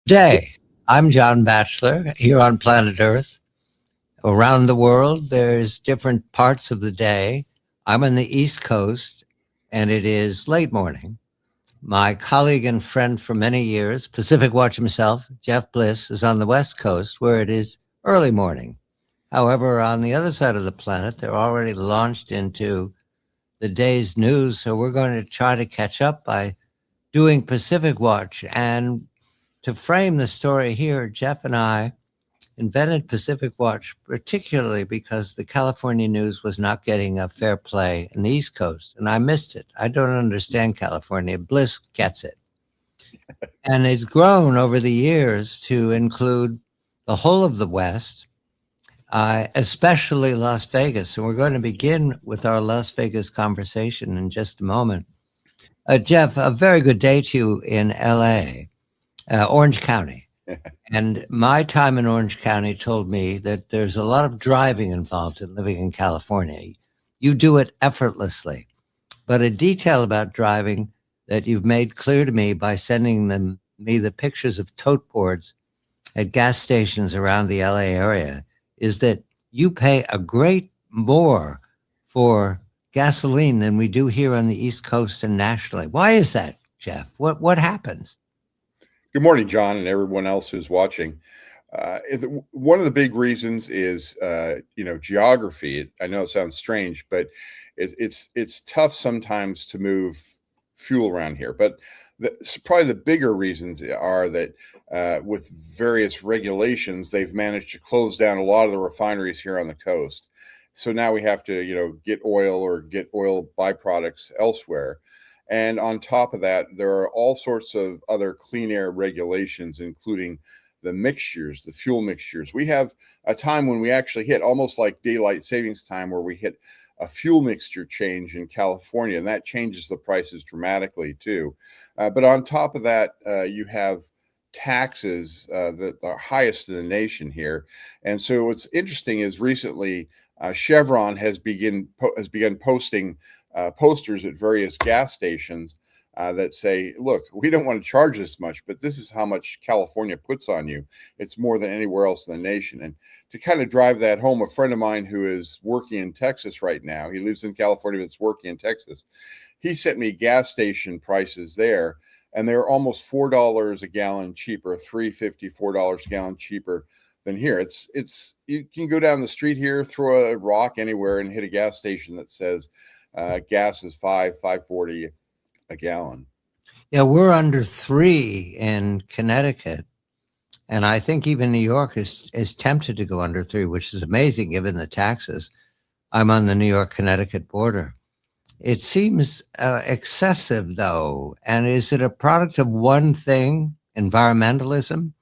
Day. I'm John Batchelor here on planet Earth. Around the world, there's different parts of the day. I'm on the East Coast, and it is late morning. My colleague and friend for many years, Pacific Watch himself, Jeff Bliss, is on the West Coast, where it is early morning. However, on the other side of the planet, they're already launched into the day's news, so we're going to try to catch up by doing Pacific Watch. And to frame the story here, Jeff and I invented Pacific Watch particularly because the California news was not getting a fair play in the East Coast, and I missed it. I don't understand California. Bliss gets it. And it's grown over the years to include the whole of the West, especially Las Vegas. And we're going to begin with our Las Vegas conversation in just a moment. Jeff, a very good day to you in LA. Orange County. And my time in Orange County told me that there's a lot of driving involved in living in California. You do it effortlessly. But a detail about driving that you've made clear to me by sending me the pictures of tote boards at gas stations around the LA area is that you pay a great more for gasoline than we do here on the East Coast and nationally. Why is that, Jeff? What happens? Good morning, John, and everyone else who's watching. One of the big reasons is, geography. I know it sounds strange, but it's tough sometimes to move fuel around here. But probably the bigger reasons are that with various regulations, they've managed to close down a lot of the refineries here on the coast. So now we have to, get oil or get oil byproducts elsewhere. And on top of that, there are all sorts of other clean air regulations, including the mixtures, the fuel mixtures. We have a time when we actually hit almost like daylight savings time where we hit a fuel mixture change in California, and that changes the prices dramatically too. But on top of that, you have taxes that are highest in the nation here. And so what's interesting is recently Chevron has begun posting posters at various gas stations that say, look, we don't want to charge this much, but this is how much California puts on you. It's more than anywhere else in the nation. And to kind of drive that home, a friend of mine who is working in Texas right now, he lives in California, but it's working in Texas. He sent me gas station prices there, and they're almost $4 a gallon cheaper, $3.50, $4 a gallon cheaper than here. It's you can go down the street here, throw a rock anywhere, and hit a gas station that says gas is $5.40 a gallon. Yeah, we're under $3 in Connecticut, and I think even New York is tempted to go under $3, which is amazing given the taxes. I'm on the New York-Connecticut border. It seems excessive, though. And is it a product of one thing, environmentalism?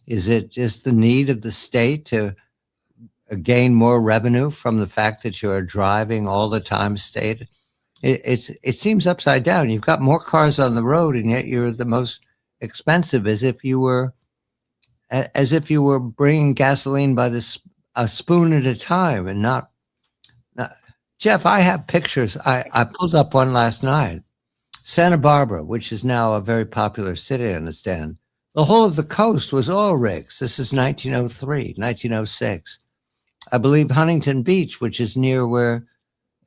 Is it just the need of the state to gain more revenue from the fact that you're driving all the time state? It seems upside down. You've got more cars on the road, and yet you're the most expensive, as if you were bringing gasoline by a spoon at a time, and not. Jeff, I have pictures. I pulled up one last night. Santa Barbara, which is now a very popular city, I understand. The whole of the coast was oil rigs. This is 1903, 1906. I believe Huntington Beach, which is near where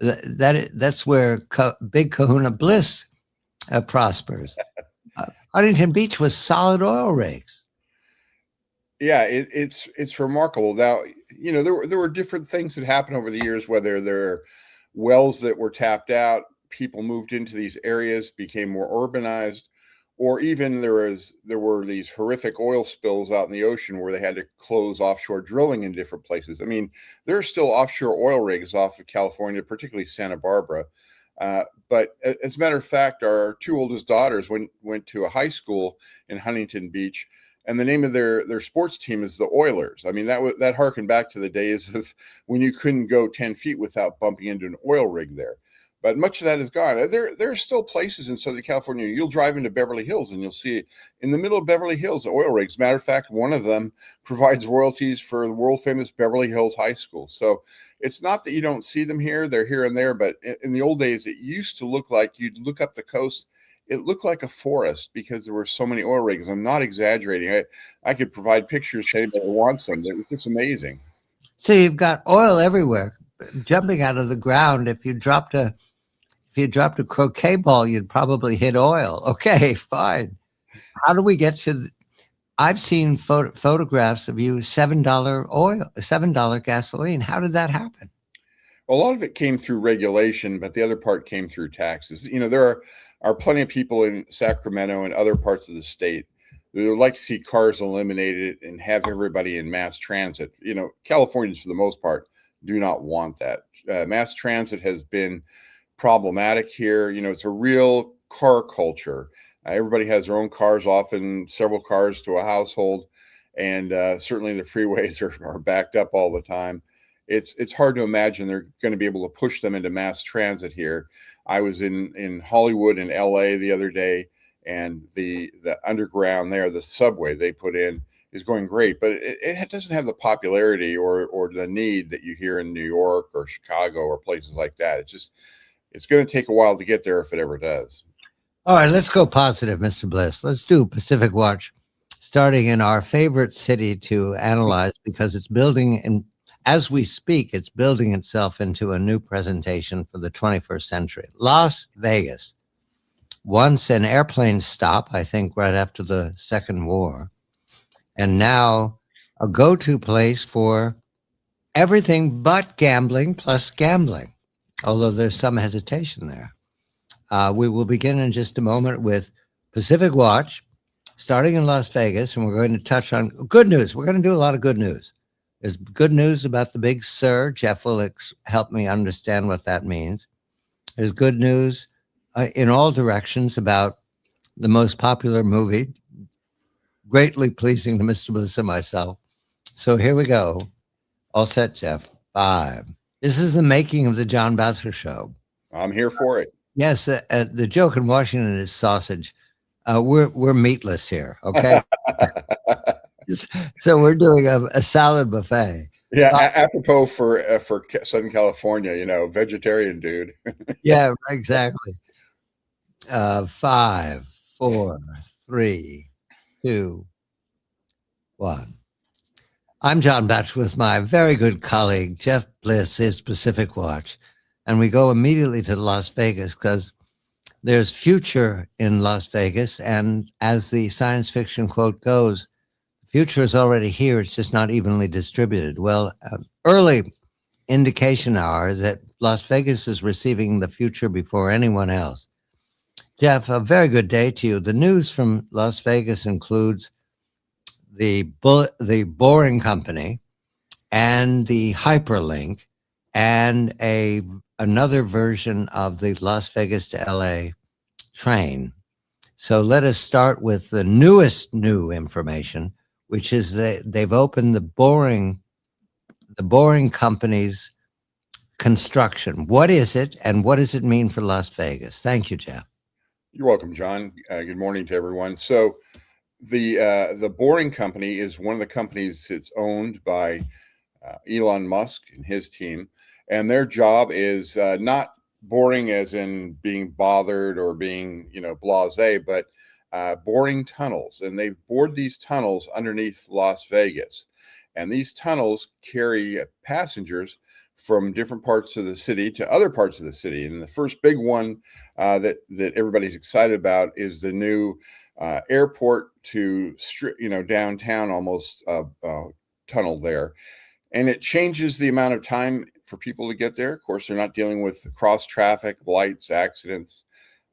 that's where Big Kahuna Bliss prospers. Huntington Beach was solid oil rigs. Yeah, it's remarkable. Now, there were different things that happened over the years, whether there are wells that were tapped out, people moved into these areas, became more urbanized, or even there were these horrific oil spills out in the ocean where they had to close offshore drilling in different places. I mean, there are still offshore oil rigs off of California, particularly Santa Barbara. But as a matter of fact, our two oldest daughters went to a high school in Huntington Beach, and the name of their sports team is the Oilers. I mean, that harkened back to the days of when you couldn't go 10 feet without bumping into an oil rig there. But much of that is gone. There are still places in Southern California. You'll drive into Beverly Hills and you'll see in the middle of Beverly Hills oil rigs. Matter of fact, one of them provides royalties for the world famous Beverly Hills High School. So it's not that you don't see them here. They're here and there. But in the old days, it used to look like you'd look up the coast it looked like a forest because there were so many oil rigs. I'm not exaggerating. I could provide pictures to anybody who wants them. It was just amazing. So you've got oil everywhere jumping out of the ground. If you dropped a croquet ball, you'd probably hit oil. Okay, fine. How do we get to? I've seen photographs of you $7 oil, $7 gasoline. How did that happen? A lot of it came through regulation, but the other part came through taxes. There are plenty of people in Sacramento and other parts of the state who would like to see cars eliminated and have everybody in mass transit. Californians, for the most part, do not want that. Mass transit has been problematic here. It's a real car culture. Everybody has their own cars, often several cars to a household, and certainly the freeways are backed up all the time. It's hard to imagine they're going to be able to push them into mass transit here. I was in Hollywood and LA the other day, and the underground there, the subway they put in, is going great, but it doesn't have the popularity or the need that you hear in New York or Chicago or places like that. It's going to take a while to get there if it ever does. All right, let's go positive, Mr. Bliss. Let's do Pacific Watch, starting in our favorite city to analyze, because it's building, and as we speak, it's building itself into a new presentation for the 21st century. Las Vegas, once an airplane stop, I think right after the Second War, and now a go-to place for everything but gambling plus gambling, although there's some hesitation there. We will begin in just a moment with Pacific Watch, starting in Las Vegas, and we're going to touch on good news. We're going to do a lot of good news. There's good news about the Big Sur. Jeff will help me understand what that means. There's good news in all directions about the most popular movie, greatly pleasing to Mr. Bliss and myself. So here we go. All set, Jeff. 5. This is the making of the John Batchelor Show. I'm here for it. Yes, the joke in Washington is sausage. We're meatless here, okay? So we're doing a salad buffet. Yeah, apropos for Southern California, vegetarian dude. Yeah, exactly. 5, 4, 3, 2, 1. I'm John Batchelor with my very good colleague, Jeff Bliss, is Pacific Watch. And we go immediately to Las Vegas because there's future in Las Vegas. And as the science fiction quote goes, future is already here. It's just not evenly distributed. Well, early indication are that Las Vegas is receiving the future before anyone else. Jeff, a very good day to you. The news from Las Vegas includes the Boring Company and the Hyperlink and another version of the Las Vegas to LA train. So let us start with the newest new information, which is that they've opened the Boring Company's construction. What is it, and what does it mean for Las Vegas? Thank you, Jeff. You're welcome, John. Good morning to everyone. So the Boring Company is one of the companies that's owned by Elon Musk and his team. And their job is not boring as in being bothered or being, blasé, but boring tunnels. And they've bored these tunnels underneath Las Vegas. And these tunnels carry passengers from different parts of the city to other parts of the city. And the first big one that everybody's excited about is the new airport to downtown almost tunnel there. And it changes the amount of time for people to get there. Of course, they're not dealing with cross traffic, lights, accidents.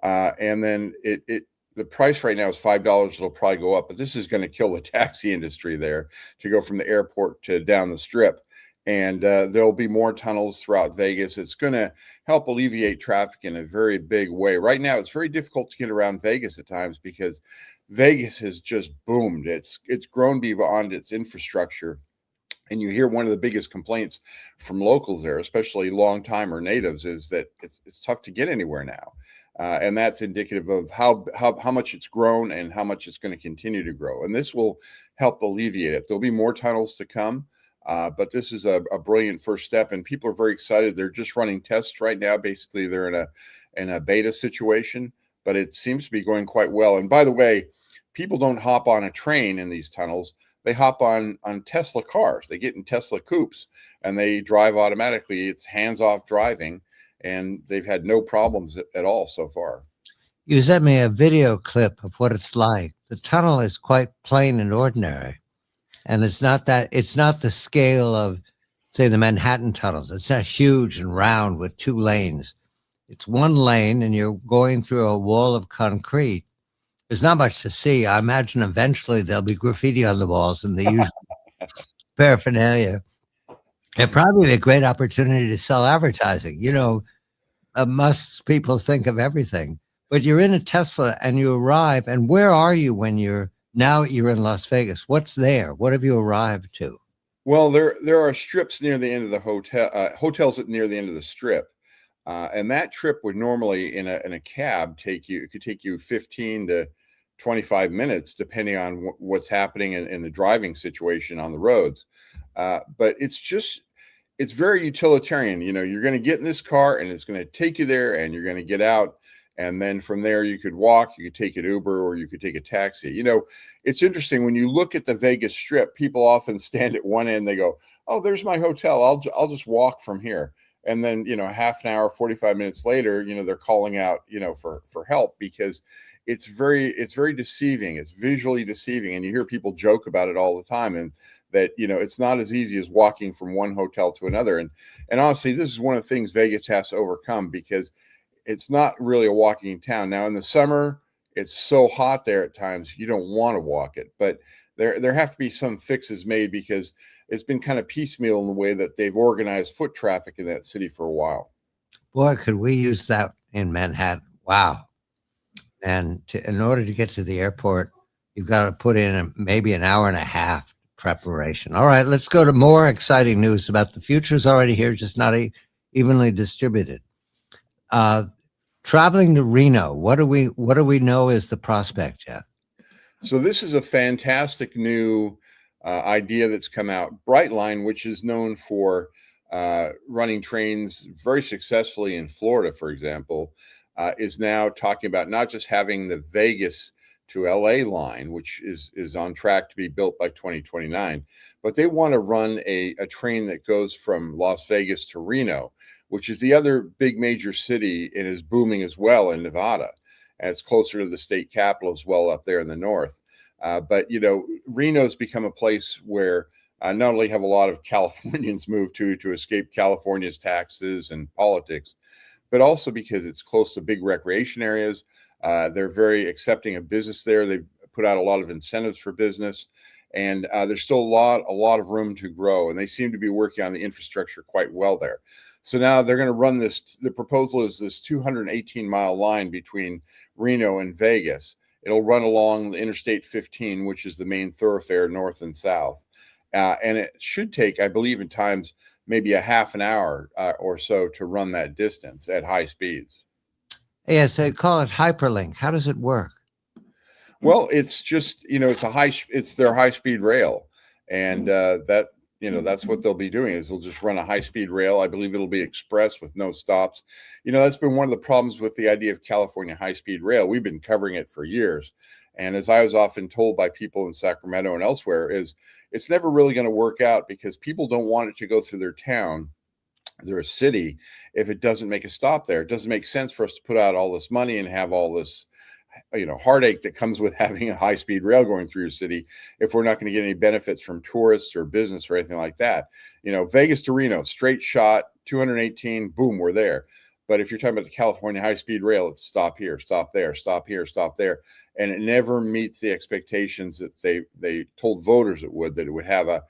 And then the price right now is $5. It'll probably go up, but this is going to kill the taxi industry there to go from the airport to down the strip. And there'll be more tunnels throughout Vegas. It's going to help alleviate traffic in a very big way. Right now, it's very difficult to get around Vegas at times because Vegas has just boomed. It's grown beyond its infrastructure. And you hear one of the biggest complaints from locals there, especially long-timer natives, is that it's tough to get anywhere now. And that's indicative of how much it's grown and how much it's going to continue to grow. And this will help alleviate it. There'll be more tunnels to come, but this is a brilliant first step. And people are very excited. They're just running tests right now. Basically, they're in a beta situation. but it seems to be going quite well. And by the way, people don't hop on a train in these tunnels. They hop on Tesla cars. They get in Tesla coupes and they drive automatically. It's hands-off driving, and they've had no problems at all so far. You sent me a video clip of what it's like. The tunnel is quite plain and ordinary, and it's not the scale of, say, the Manhattan tunnels. It's not huge and round with 2 lanes. It's 1 lane, and you're going through a wall of concrete. There's not much to see. I imagine eventually there'll be graffiti on the walls and the usual paraphernalia. It'd probably be a great opportunity to sell advertising. Must people think of everything. But you're in a Tesla and you arrive, and where are you when you're in Las Vegas? What's there? What have you arrived to? Well, there are strips near the end of the hotel, hotels near the end of the strip. And that trip would normally in a cab it could take you 15 to 25 minutes, depending on what's happening in the driving situation on the roads. But it's very utilitarian. You're going to get in this car and it's going to take you there, and you're going to get out. And then from there, you could walk, you could take an Uber, or you could take a taxi. It's interesting when you look at the Vegas Strip, people often stand at one end. They go, "Oh, there's my hotel. I'll just walk from here." And then, half an hour, 45 minutes later, they're calling out, for help, because it's very deceiving. It's visually deceiving. And you hear people joke about it all the time. And that, it's not as easy as walking from one hotel to another. And honestly, this is one of the things Vegas has to overcome, because it's not really a walking town. Now in the summer, it's so hot there at times, you don't want to walk it, but there have to be some fixes made, because it's been kind of piecemeal in the way that they've organized foot traffic in that city for a while. Boy, could we use that in Manhattan. Wow. And in order to get to the airport, you've got to put in maybe an hour and a half preparation. All right, let's go to more exciting news about the future's already here, just not evenly distributed. Traveling to Reno, what do we know is the prospect, Jeff? So this is a fantastic new idea that's come out. Brightline, which is known for running trains very successfully in Florida, for example, is now talking about not just having the Vegas to LA line, which is on track to be built by 2029, but they want to run a train that goes from Las Vegas to Reno, which is the other big major city and is booming as well in Nevada. And it's closer to the state capital as well up there in the north. But Reno's become a place where not only have a lot of Californians moved to escape California's taxes and politics, but also because it's close to big recreation areas. They're very accepting of business there. They've put out a lot of incentives for business, and there's still a lot of room to grow. And they seem to be working on the infrastructure quite well there. So now they're going to run this. The proposal is this 218-mile line between Reno and Vegas. It'll run along the Interstate 15, which is the main thoroughfare north and south. And it should take, I believe, in times, maybe a half an hour or so to run that distance at high speeds. Yes, they call it hyperlink. How does it work? Well, it's just, it's their high-speed rail. And that's what they'll be doing, is they'll just run a high-speed rail. I believe it'll be express with no stops. That's been one of the problems with the idea of California high-speed rail. We've been covering it for years. And as I was often told by people in Sacramento and elsewhere, is it's never really going to work out, because people don't want it to go through their town, their city, if it doesn't make a stop there. It doesn't make sense for us to put out all this money and have all this heartache that comes with having a high-speed rail going through your city if we're not going to get any benefits from tourists or business or anything like that. Vegas to Reno, straight shot, 218, boom, we're there. But if you're talking about the California high-speed rail, it's stop here, stop there, stop here, stop there. And it never meets the expectations that they told voters it would, that it would have a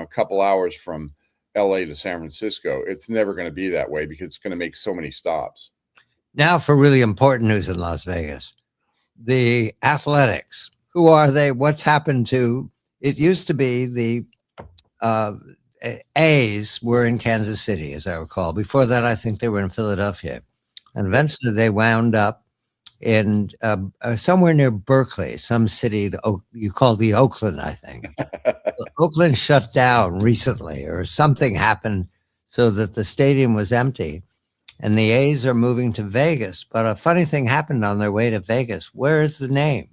couple hours from LA to San Francisco. It's never going to be that way, because it's going to make so many stops. Now for really important news in Las Vegas. The Athletics. Who are they? What's happened to it? Used to be the A's were in Kansas City, as I recall. Before that, I think they were in Philadelphia. And eventually they wound up in somewhere near Berkeley, some city you call the Oakland, I think. Oakland shut down recently, or something happened so that the stadium was empty. and the A's are moving to Vegas. But a funny thing happened on their way to Vegas. Where is the name?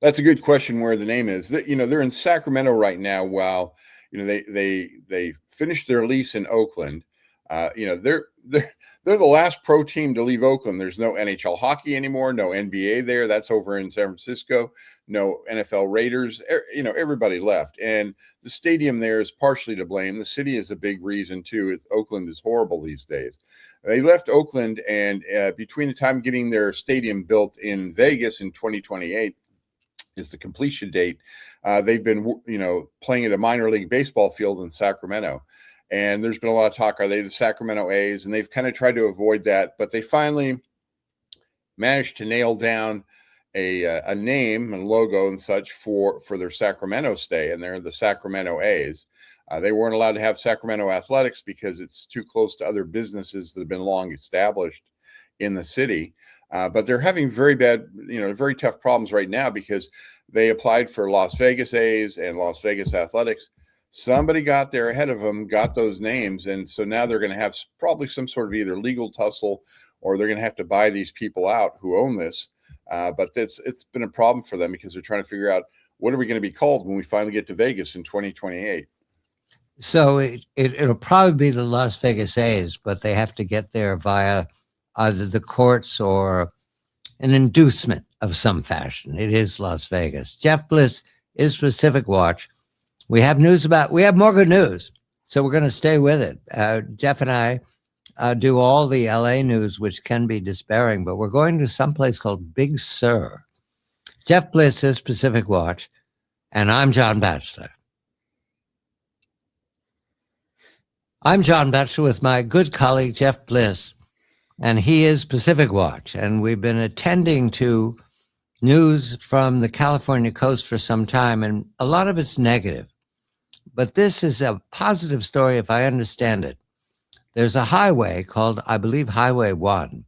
That's a good question. Where the name is, they're in Sacramento right now. While they finished their lease in Oakland. They're the last pro team to leave Oakland. There's no NHL hockey anymore, no NBA there. That's over in San Francisco. No NFL Raiders. Everybody left, and the stadium there is partially to blame. The city is a big reason too. Oakland is horrible these days. They left Oakland, and between the time getting their stadium built in Vegas in 2028 is the completion date. They've been, playing at a minor league baseball field in Sacramento. And there's been a lot of talk, are they the Sacramento A's? And they've kind of tried to avoid that, but they finally managed to nail down a name and logo and such for their Sacramento stay, and they're the Sacramento A's. They weren't allowed to have Sacramento Athletics because it's too close to other businesses that have been long established in the city. But they're having very bad, very tough problems right now because they applied for Las Vegas A's and Las Vegas Athletics. Somebody got there ahead of them, got those names, and so now they're going to have probably some sort of either legal tussle or they're going to have to buy these people out who own this. But it's been a problem for them because they're trying to figure out what are we going to be called when we finally get to Vegas in 2028. So it'll probably be the Las Vegas A's, but they have to get there via either the courts or an inducement of some fashion. It is Las Vegas. Jeff Bliss is PacificWatch. We have more good news, so we're going to stay with it. Jeff and I do all the LA news, which can be despairing, but we're going to someplace called Big Sur. Jeff Bliss is PacificWatch, and I'm John Batchelor. I'm John Batchelor with my good colleague, Jeff Bliss, and he is PacificWatch, and we've been attending to news from the California coast for some time, and a lot of it's negative. But this is a positive story, if I understand it. There's a highway called, I believe, Highway 1,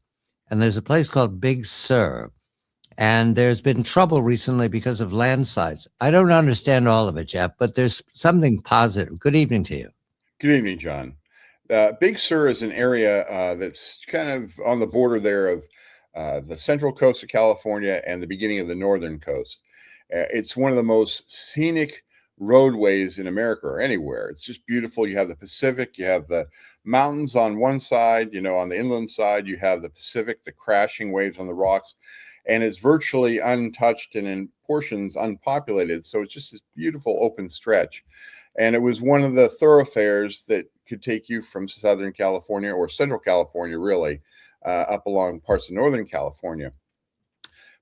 and there's a place called Big Sur, and there's been trouble recently because of landslides. I don't understand all of it, Jeff, but there's something positive. Good evening to you. Good evening, John. Big Sur is an area that's kind of on the border there of the central coast of California and the beginning of the northern coast. It's one of the most scenic roadways in America or anywhere. It's just beautiful. You have the Pacific, you have the mountains on one side, on the inland side, you have the Pacific, the crashing waves on the rocks, and it's virtually untouched and in portions unpopulated. So it's just this beautiful open stretch. And it was one of the thoroughfares that could take you from Southern California or Central California, really, up along parts of Northern California.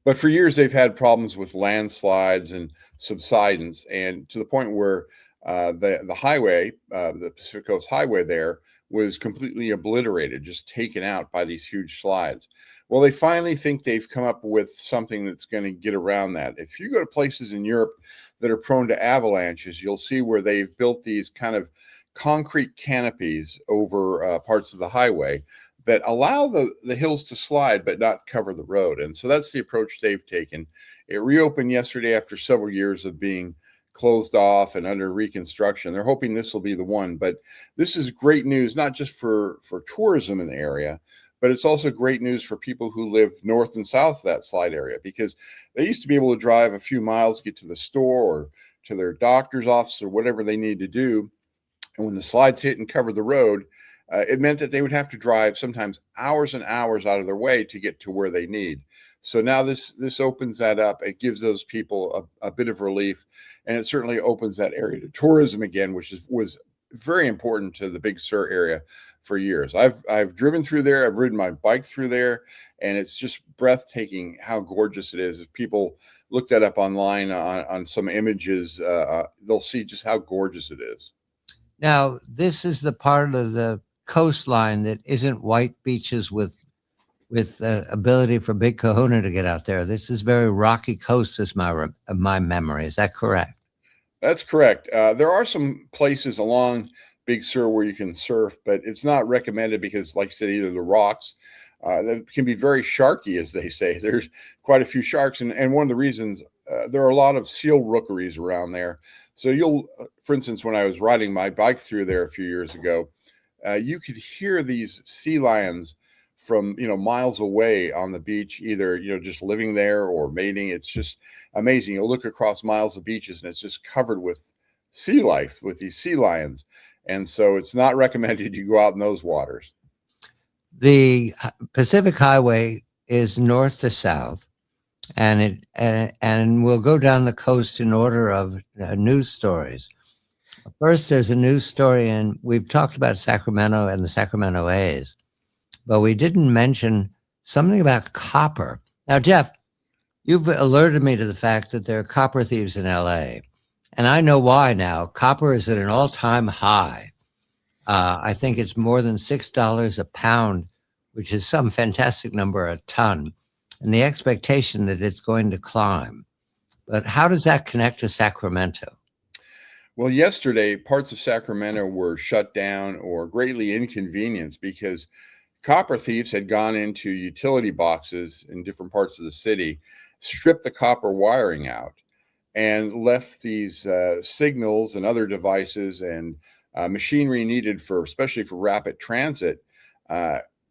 But for years, they've had problems with landslides and subsidence, and to the point where the highway, the Pacific Coast Highway there, was completely obliterated, just taken out by these huge slides. Well, they finally think they've come up with something that's going to get around that. If you go to places in Europe that are prone to avalanches, you'll see where they've built these kind of concrete canopies over parts of the highway that allow the hills to slide but not cover the road. And so that's the approach they've taken. It reopened yesterday after several years of being closed off and under reconstruction. They're hoping this will be the one. But this is great news, not just for tourism in the area, but it's also great news for people who live north and south of that slide area, because they used to be able to drive a few miles, get to the store or to their doctor's office or whatever they need to do. And when the slides hit and covered the road, it meant that they would have to drive sometimes hours and hours out of their way to get to where they need. So now this opens that up. It gives those people a bit of relief, and it certainly opens that area to tourism again, which was very important to the Big Sur area for years. I've driven through there. I've ridden my bike through there, and it's just breathtaking how gorgeous it is. If people look that up online on some images, they'll see just how gorgeous it is. Now, this is the part of the coastline that isn't white beaches with ability for big kahuna to get out there. This is very rocky coast, is my memory. Is that correct? That's correct. There are some places along Big Sur where you can surf, but it's not recommended because, like I said, either the rocks that can be very sharky, as they say. There's quite a few sharks, and one of the reasons there are a lot of seal rookeries around there. So for instance, when I was riding my bike through there a few years ago, you could hear these sea lions from miles away on the beach, either just living there or mating. It's just amazing. You'll look across miles of beaches and it's just covered with sea life, with these sea lions. And so it's not recommended you go out in those waters. The Pacific Highway is north to south, and we'll go down the coast in order of news stories. First, there's a news story, and we've talked about Sacramento and the Sacramento A's, but we didn't mention something about copper. Now, Jeff, you've alerted me to the fact that there are copper thieves in LA, and I know why now. Copper is at an all-time high. I think it's more than $6 a pound, which is some fantastic number a ton, and the expectation that it's going to climb. But how does that connect to Sacramento? Well, yesterday, parts of Sacramento were shut down or greatly inconvenienced because copper thieves had gone into utility boxes in different parts of the city, stripped the copper wiring out, and left these signals and other devices and machinery needed especially for rapid transit,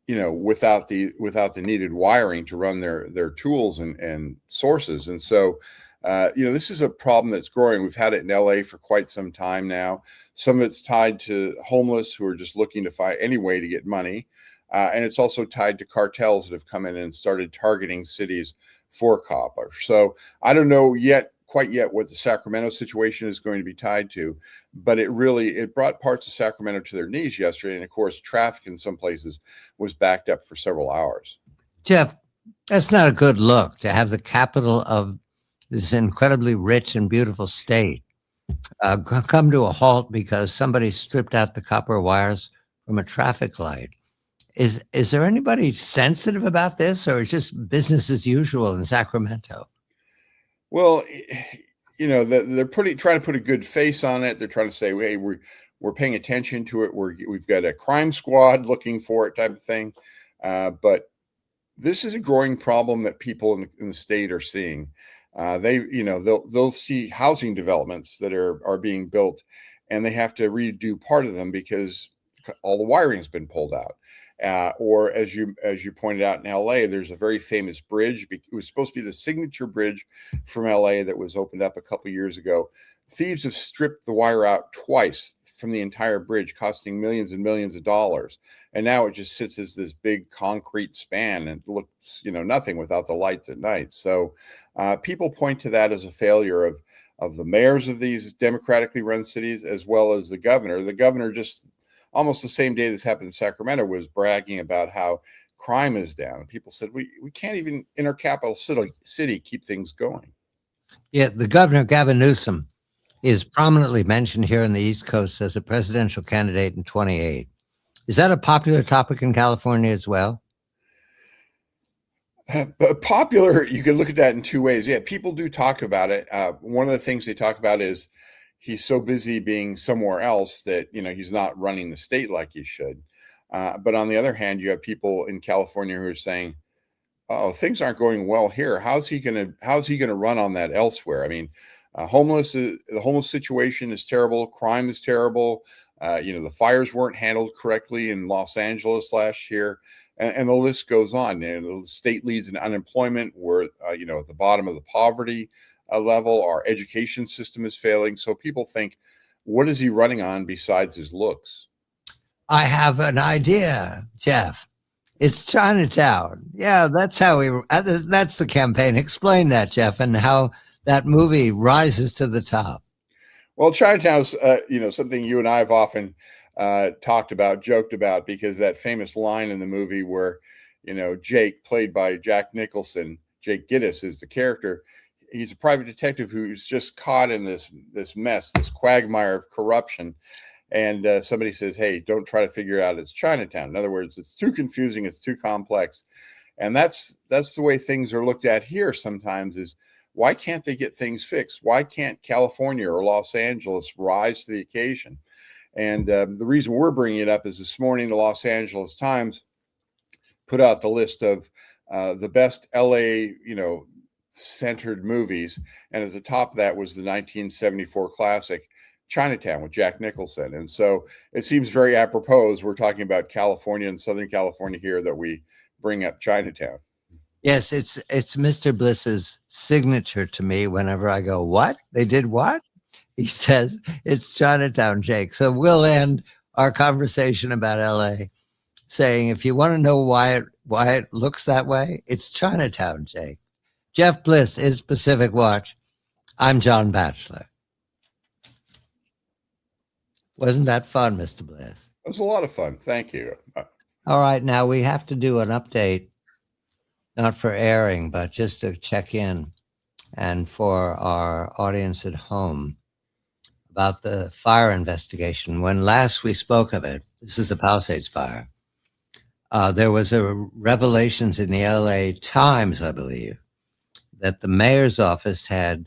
without the needed wiring to run their tools and sources. And so, this is a problem that's growing. We've had it in LA for quite some time now. Some of it's tied to homeless who are just looking to find any way to get money. And it's also tied to cartels that have come in and started targeting cities for copper. So I don't know quite yet what the Sacramento situation is going to be tied to, but it brought parts of Sacramento to their knees yesterday. And of course, traffic in some places was backed up for several hours. Jeff, that's not a good look to have the capital of this incredibly rich and beautiful state come to a halt because somebody stripped out the copper wires from a traffic light. Is there anybody sensitive about this, or is just business as usual in Sacramento? Well, they're trying to put a good face on it. They're trying to say, hey, we're paying attention to it. We've got a crime squad looking for it, type of thing. But this is a growing problem that people in the state are seeing. They'll see housing developments that are being built, and they have to redo part of them because all the wiring has been pulled out. Or as you pointed out in LA, there's a very famous bridge. It was supposed to be the signature bridge from LA that was opened up a couple of years ago. Thieves have stripped the wire out twice from the entire bridge, costing millions and millions of dollars. And now it just sits as this big concrete span and looks, nothing without the lights at night. So people point to that as a failure of the mayors of these democratically run cities, as well as the governor. The governor just almost the same day this happened in Sacramento was bragging about how crime is down. And people said, we can't even in our capital city keep things going. Yeah, the governor, Gavin Newsom, is prominently mentioned here on the East Coast as a presidential candidate in 28. Is that a popular topic in California as well? Popular, you can look at that in two ways. Yeah, people do talk about it. One of the things they talk about is he's so busy being somewhere else that, he's not running the state like he should. But on the other hand, you have people in California who are saying, oh, things aren't going well here. How's he going to run on that elsewhere? I mean, the homeless situation is terrible. Crime is terrible. The fires weren't handled correctly in Los Angeles last year. And the list goes on. And the state leads in unemployment. We're, at the bottom of the poverty level. Our education system is failing. So people think, what is he running on besides his looks? I have an idea, Jeff. It's Chinatown. Yeah, that's that's the campaign. Explain that, Jeff, and how that movie rises to the top. Well, Chinatown is, something you and I have often joked about, because that famous line in the movie where, Jake, played by Jack Nicholson, Jake Gittes is the character. He's a private detective who's just caught in this mess, this quagmire of corruption. And somebody says, hey, don't try to figure out it's Chinatown. In other words, it's too confusing. It's too complex. And that's the way things are looked at here sometimes is, why can't they get things fixed? Why can't California or Los Angeles rise to the occasion? And the reason we're bringing it up is this morning, the Los Angeles Times put out the list of the best LA, centered movies. And at the top of that was the 1974 classic Chinatown with Jack Nicholson. And so it seems very apropos. We're talking about California and Southern California here that we bring up Chinatown. Yes, it's Mr. Bliss's signature to me whenever I go, what? They did what? He says, it's Chinatown, Jake. So we'll end our conversation about LA saying, if you want to know why it looks that way, it's Chinatown, Jake. Jeff Bliss is Pacific Watch. I'm John Batchelor. Wasn't that fun, Mr. Bliss? It was a lot of fun. Thank you. All right, now we have to do an update, not for airing, but just to check in and for our audience at home about the fire investigation. When last we spoke of it, this is the Palisades fire, there was a revelations in the LA Times, I believe, that the mayor's office had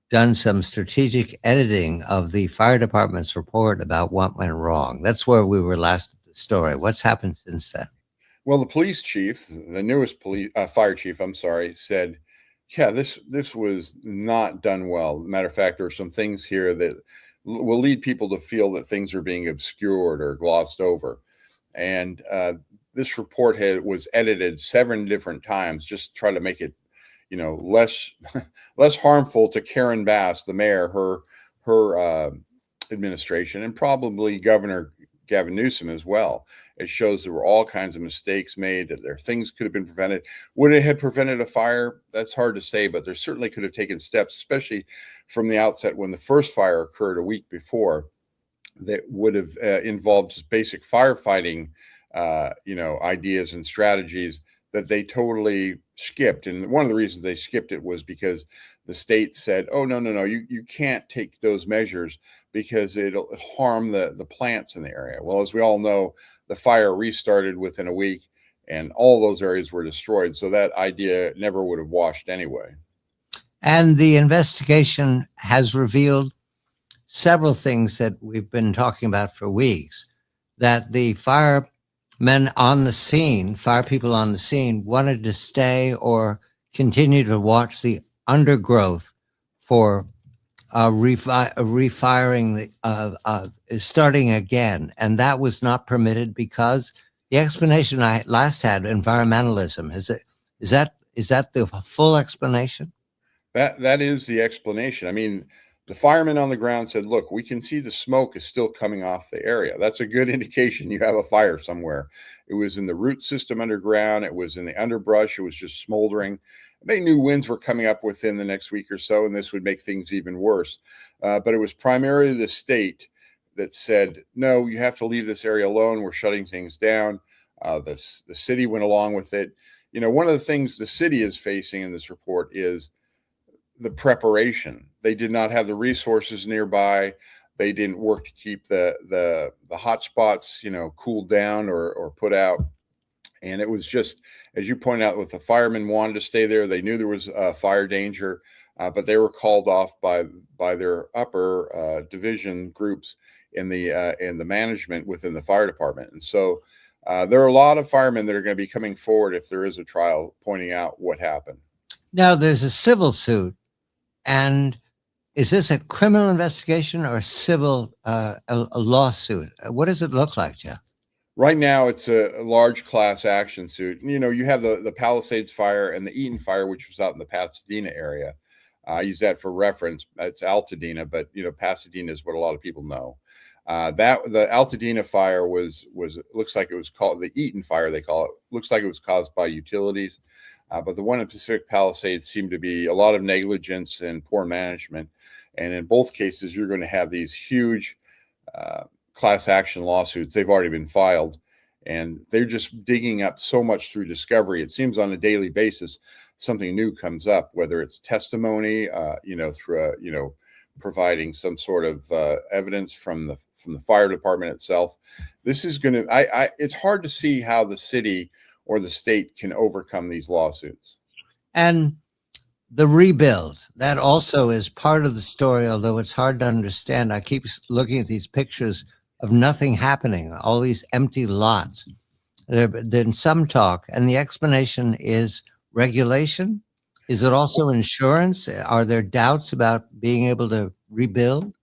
done some strategic editing of the fire department's report about what went wrong. That's where we were last at the story. What's happened since then? Well, the police chief, the newest fire chief, I'm sorry, said, yeah, this was not done well. Matter of fact, there are some things here that will lead people to feel that things are being obscured or glossed over. And this report was edited 7 different times, just to try to make it, less harmful to Karen Bass, the mayor, her administration, and probably Governor Gavin Newsom as well. It shows there were all kinds of mistakes made, that there things could have been prevented. Would it have prevented a fire? That's hard to say, but there certainly could have taken steps, especially from the outset when the first fire occurred a week before, that would have involved just basic firefighting, ideas and strategies that they totally skipped. And one of the reasons they skipped it was because the state said, oh, no, you can't take those measures because it'll harm the plants in the area. Well, as we all know, the fire restarted within a week and all those areas were destroyed. So that idea never would have washed anyway. And the investigation has revealed several things that we've been talking about for weeks, that the firemen on the scene, fire people on the scene, wanted to stay or continue to watch the undergrowth for refiring, starting again. And that was not permitted because the explanation I last had, environmentalism, is that the full explanation? That is the explanation. I mean, the firemen on the ground said, look, we can see the smoke is still coming off the area. That's a good indication you have a fire somewhere. It was in the root system underground. It was in the underbrush. It was just smoldering. They knew winds were coming up within the next week or so, and this would make things even worse. But it was primarily the state that said, no, you have to leave this area alone. We're shutting things down. The city went along with it. One of the things the city is facing in this report is the preparation. They did not have the resources nearby. They didn't work to keep the hot spots, cooled down or put out. And it was just, as you pointed out, with the firemen wanted to stay there. They knew there was fire danger, but they were called off by their upper division groups in the management within the fire department. And so there are a lot of firemen that are going to be coming forward if there is a trial pointing out what happened. Now there's a civil suit, and is this a criminal investigation or a civil a lawsuit? What does it look like, Jeff? Right now, it's a large class action suit. You have the Palisades fire and the Eaton fire, which was out in the Pasadena area. I use that for reference. It's Altadena, but Pasadena is what a lot of people know. The Altadena fire looks like it was called the Eaton fire. They call it. Looks like it was caused by utilities, but the one in Pacific Palisades seemed to be a lot of negligence and poor management. And in both cases, you're going to have these huge class action lawsuits. They've already been filed, and they're just digging up so much through discovery. It seems on a daily basis something new comes up, whether it's testimony, through providing some sort of evidence from the fire department itself. This is going to. It's hard to see how the city or the state can overcome these lawsuits. And the rebuild, that also is part of the story, although it's hard to understand. I keep looking at these pictures of nothing happening, all these empty lots. There's been some talk, and the explanation is regulation. Is it also insurance? Are there doubts about being able to rebuild?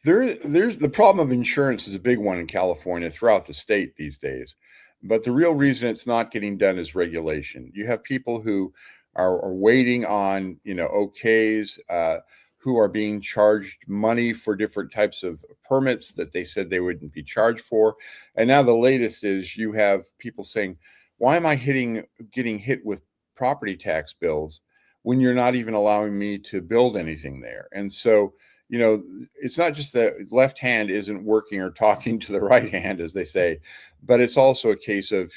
There's the problem of insurance is a big one in California throughout the state these days. But the real reason it's not getting done is regulation. You have people who are waiting on, okays, who are being charged money for different types of permits that they said they wouldn't be charged for. And now the latest is you have people saying, why am I getting hit with property tax bills when you're not even allowing me to build anything there? And so, it's not just the left hand isn't working or talking to the right hand, as they say, but it's also a case of,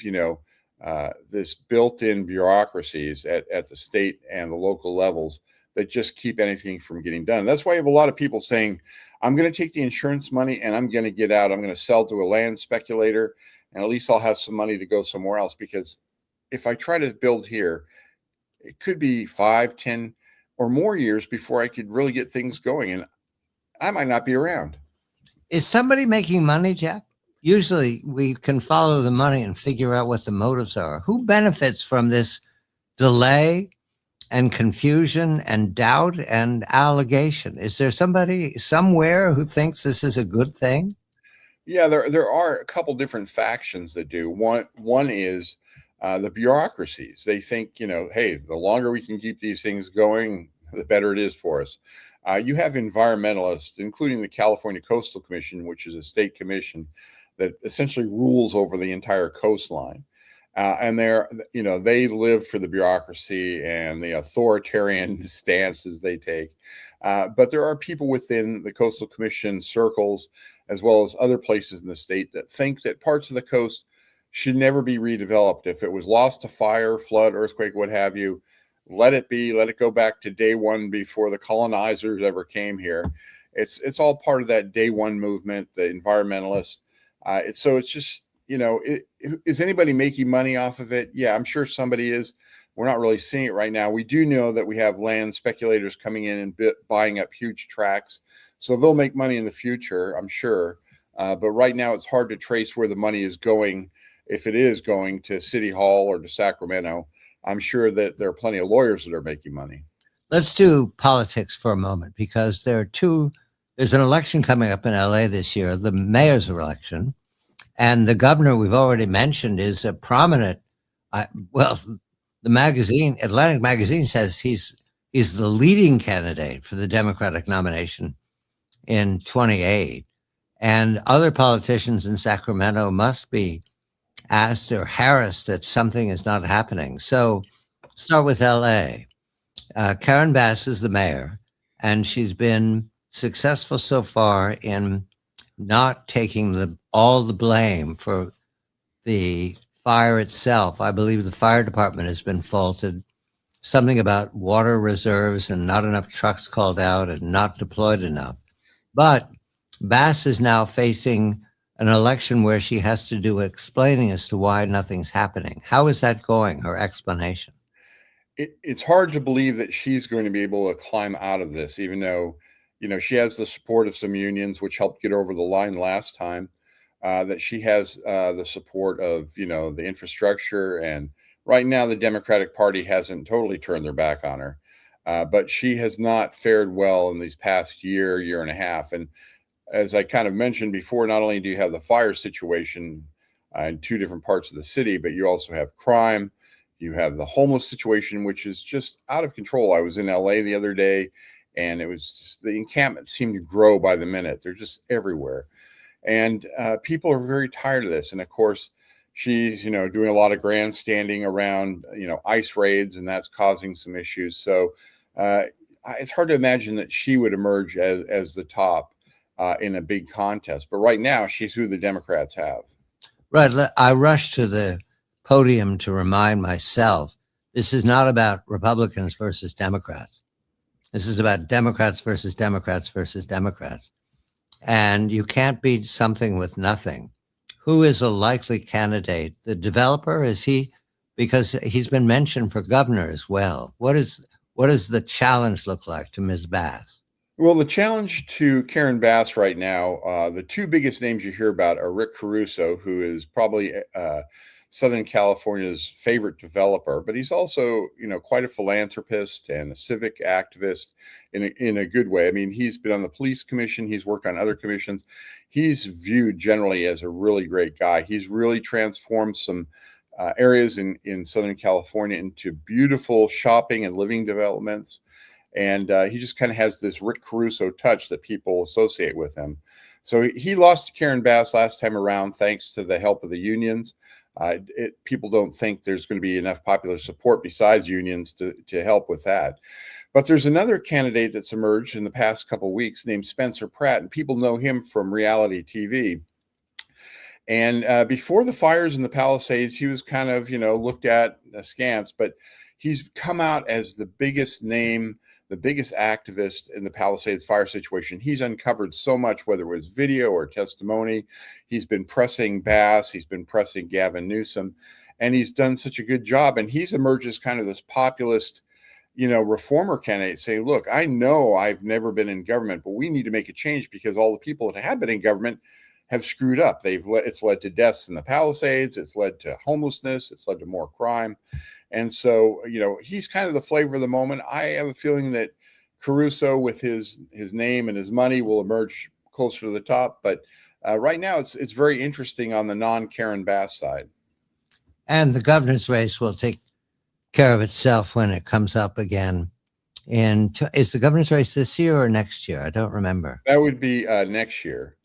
this built-in bureaucracies at the state and the local levels that just keep anything from getting done. That's why you have a lot of people saying, I'm going to take the insurance money and I'm going to get out. I'm going to sell to a land speculator, and at least I'll have some money to go somewhere else. Because if I try to build here, it could be 5, 10 or more years before I could really get things going. And I might not be around. Is somebody making money, Jeff? Usually we can follow the money and figure out what the motives are. Who benefits from this delay and confusion and doubt and allegation? Is there somebody somewhere who thinks this is a good thing? Yeah, there are a couple different factions that do. One is the bureaucracies. They think, hey, the longer we can keep these things going, the better it is for us. You have environmentalists, including the California Coastal Commission, which is a state commission that essentially rules over the entire coastline. And they live for the bureaucracy and the authoritarian stances they take. But there are people within the Coastal Commission circles, as well as other places in the state, that think that parts of the coast should never be redeveloped. If it was lost to fire, flood, earthquake, what have you, let it be. Let it go back to day one before the colonizers ever came here. It's all part of that day one movement, the environmentalists. So it's just, is anybody making money off of it? Yeah, I'm sure somebody is. We're not really seeing it right now. We do know that we have land speculators coming in and buying up huge tracts. So they'll make money in the future, I'm sure. But right now it's hard to trace where the money is going. If it is going to City Hall or to Sacramento, I'm sure that there are plenty of lawyers that are making money. Let's do politics for a moment, because there's an election coming up in LA this year, the mayor's election. And the governor we've already mentioned is a prominent, the magazine, Atlantic Magazine, says he's the leading candidate for the Democratic nomination in 28. And other politicians in Sacramento must be asked or harassed that something is not happening. So start with LA. Karen Bass is the mayor, and she's been successful so far in not taking all the blame for the fire itself. I believe the fire department has been faulted. Something about water reserves and not enough trucks called out and not deployed enough. But Bass is now facing an election where she has to do explaining as to why nothing's happening. How is that going, her explanation? It's hard to believe that she's going to be able to climb out of this, even though, she has the support of some unions, which helped get over the line last time, that she has the support of, the infrastructure. And right now, the Democratic Party hasn't totally turned their back on her. But she has not fared well in these past year and a half. And as I kind of mentioned before, not only do you have the fire situation in two different parts of the city, but you also have crime. You have the homeless situation, which is just out of control. I was in LA the other day, and it was just, the encampments seem to grow by the minute. They're just everywhere. And people are very tired of this. And of course, she's, doing a lot of grandstanding around, ICE raids, and that's causing some issues. So it's hard to imagine that she would emerge as the top in a big contest. But right now, she's who the Democrats have. Right. I rushed to the podium to remind myself, this is not about Republicans versus Democrats. This is about Democrats versus Democrats versus Democrats. And you can't beat something with nothing. Who is a likely candidate? The developer, is he? Because he's been mentioned for governor as well. What does the challenge look like to Ms. Bass? Well, the challenge to Karen Bass right now, the two biggest names you hear about are Rick Caruso, who is probably Southern California's favorite developer, but he's also, quite a philanthropist and a civic activist in a good way. I mean, he's been on the police commission. He's worked on other commissions. He's viewed generally as a really great guy. He's really transformed some areas in Southern California into beautiful shopping and living developments. And he just kind of has this Rick Caruso touch that people associate with him. So he lost to Karen Bass last time around, thanks to the help of the unions. People don't think there's going to be enough popular support besides unions to help with that. But there's another candidate that's emerged in the past couple of weeks named Spencer Pratt, and people know him from reality TV. And before the fires in the Palisades, he was kind of, looked at askance, but he's come out as the biggest name, the biggest activist in the Palisades fire situation. He's uncovered so much, whether it was video or testimony. He's been pressing Bass, he's been pressing Gavin Newsom, and he's done such a good job. And he's emerged as kind of this populist, reformer candidate, saying, look, I know I've never been in government, but we need to make a change because all the people that have been in government have screwed up. It's led to deaths in the Palisades, it's led to homelessness, it's led to more crime. And so, he's kind of the flavor of the moment. I have a feeling that Caruso, with his name and his money, will emerge closer to the top. But right now, it's very interesting on the non-Karen Bass side. And the governor's race will take care of itself when it comes up again. And is the governor's race this year or next year? I don't remember. That would be next year.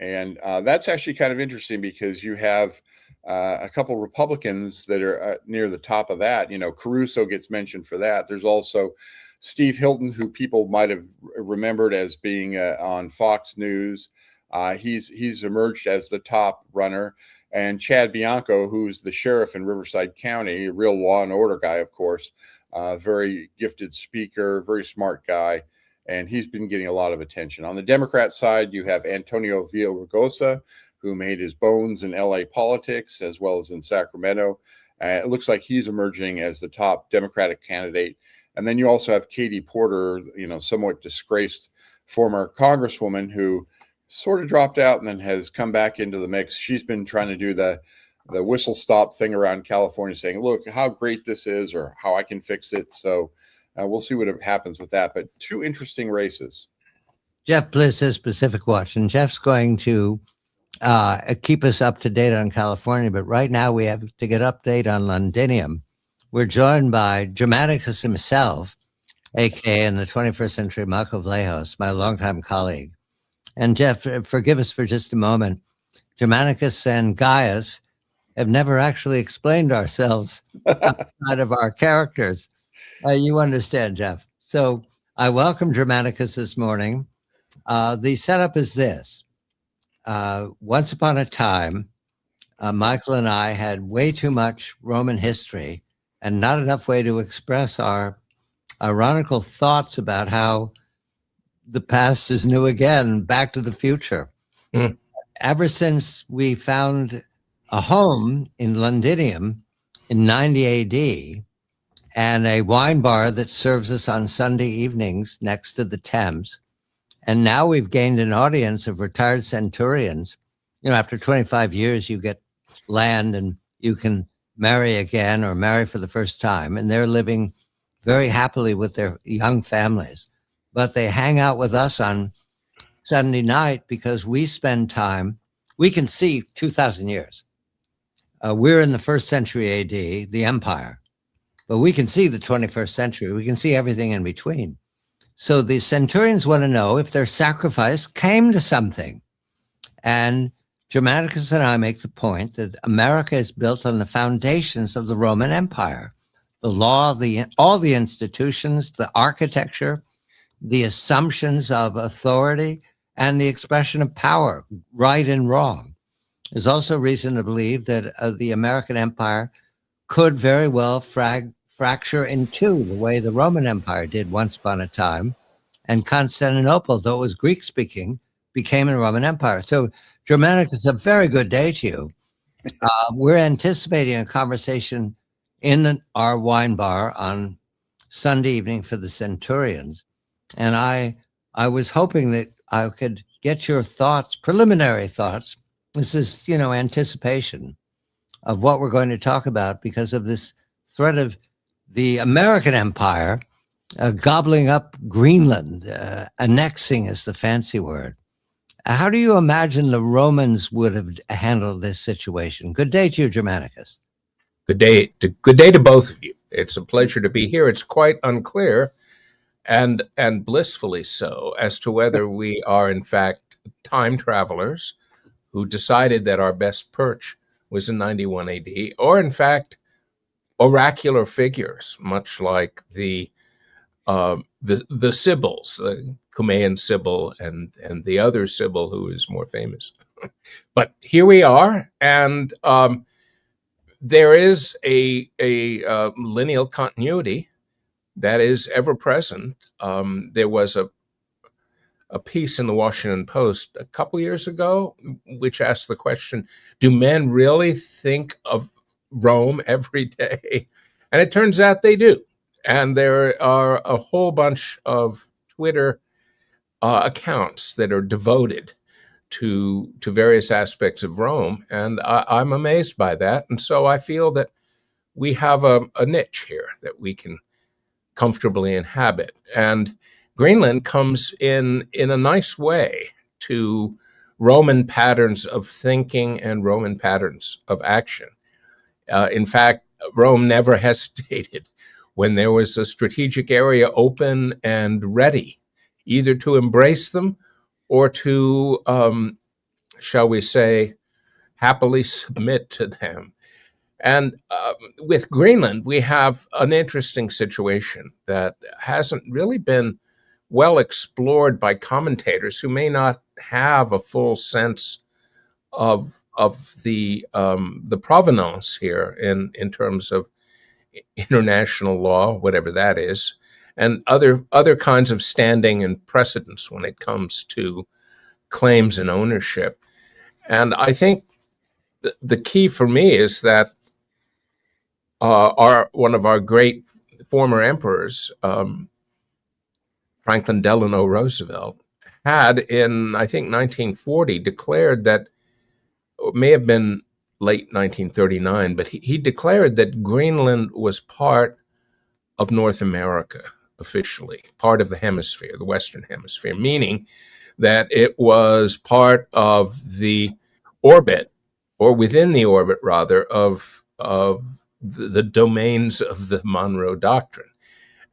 And that's actually kind of interesting because you have a couple Republicans that are near the top of that. Caruso gets mentioned for that. There's also Steve Hilton, who people might have remembered as being on Fox News. He's emerged as the top runner. And Chad Bianco, who's the sheriff in Riverside County, a real law and order guy, of course, very gifted speaker, very smart guy. And he's been getting a lot of attention. On the Democrat side, you have Antonio Villaraigosa, who made his bones in LA politics as well as in Sacramento. It looks like he's emerging as the top Democratic candidate. And then you also have Katie Porter, somewhat disgraced former congresswoman who sort of dropped out and then has come back into the mix. She's been trying to do the whistle stop thing around California, saying, look, how great this is or how I can fix it. So we'll see what happens with that. But two interesting races. Jeff Bliss is PacificWatch, and Jeff's going to keep us up to date on California. But right now we have to get update on Londinium. We're joined by Dramaticus himself, a.k.a. in the 21st century, Marco Vlahos, my longtime colleague. And Jeff, forgive us for just a moment. Dramaticus and Gaius have never actually explained ourselves outside of our characters. You understand, Jeff. So I welcome Dramaticus this morning. The setup is this. Once upon a time, Michael and I had way too much Roman history and not enough way to express our ironical thoughts about how the past is new again, Back to the Future. Mm. Ever since we found a home in Londinium in 90 AD, and a wine bar that serves us on Sunday evenings next to the Thames. And now we've gained an audience of retired centurions. After 25 years, you get land and you can marry again or marry for the first time. And they're living very happily with their young families. But they hang out with us on Sunday night because we spend time, we can see 2,000 years. We're in the 1st century AD, the empire. But we can see the 21st century. We can see everything in between. So the centurions want to know if their sacrifice came to something. And Dramaticus and I make the point that America is built on the foundations of the Roman Empire. The law, all the institutions, the architecture, the assumptions of authority, and the expression of power, right and wrong. There's also reason to believe that the American Empire could very well fracture in two, the way the Roman Empire did once upon a time, and Constantinople, though it was Greek-speaking, became a Roman Empire. So, Dramaticus, a very good day to you. We're anticipating a conversation in our wine bar on Sunday evening for the Centurions, and I was hoping that I could get your thoughts, preliminary thoughts. This is, anticipation of what we're going to talk about because of this threat of the American empire gobbling up Greenland, annexing is the fancy word. How do you imagine the Romans would have handled this situation? Good day to you, Germanicus. Good day. Good day to both of you. It's a pleasure to be here. It's quite unclear, and blissfully so, as to whether we are in fact time travelers who decided that our best perch was in 91 AD, or in fact oracular figures, much like the Sybils, the Cumaean Sibyl and the other Sibyl who is more famous. But here we are, and there is a lineal continuity that is ever present. There was a piece in the Washington Post a couple years ago which asked the question, do men really think of Rome every day? And it turns out they do. And there are a whole bunch of Twitter accounts that are devoted to various aspects of Rome. And I'm amazed by that. And so I feel that we have a niche here that we can comfortably inhabit. And Greenland comes in a nice way to Roman patterns of thinking and Roman patterns of action. In fact, Rome never hesitated when there was a strategic area open and ready, either to embrace them or to, shall we say, happily submit to them. And with Greenland, we have an interesting situation that hasn't really been well explored by commentators who may not have a full sense of the provenance here in terms of international law, whatever that is, and other kinds of standing and precedence when it comes to claims and ownership. And I think the key for me is that one of our great former emperors, Franklin Delano Roosevelt, had in, I think, 1940 declared that, it may have been late 1939, but he declared that Greenland was part of North America officially, part of the hemisphere, the Western Hemisphere, meaning that it was part of the orbit, or within the orbit, rather, of the domains of the Monroe Doctrine.